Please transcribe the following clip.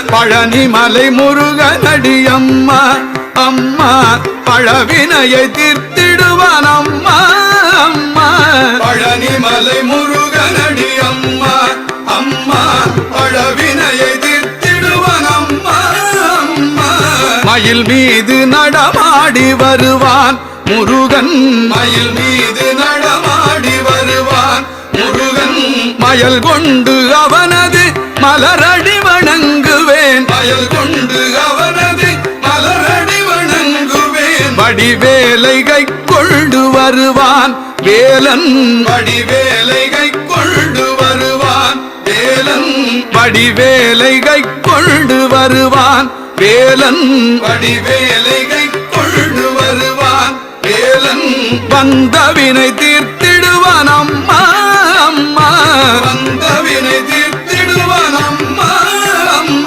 பழனிமலை முருகனடி அம்மா அம்மா பழவினையை தீர்த்திடுவான் அம்மா அம்மா பழனிமலை முருகனடி அம்மா அம்மா பழவினையை தீர்த்திடுவான் அம்மா அம்மா மயில் மீது நடமாடி வருவான் முருகன் மயில் மீது நடமாடி வருவான் முருகன் மயில் கொண்டு அவனது மலரடி வணங்குவேன் மயில் கொண்டு அவனது மலரடி வணங்குவேன் வடிவேலைகை கொண்டு வருவான் வேலன் வடிவேலைகை கொண்டு வருவான் வேலன் வடிவேலைகை கொண்டு வருவான் வேலன் வடிவேலைகை கொண்டு வருவான் வேலன் வந்தவினை தீர்த்திடுவான் அம்மா அம்மா வந்தவினை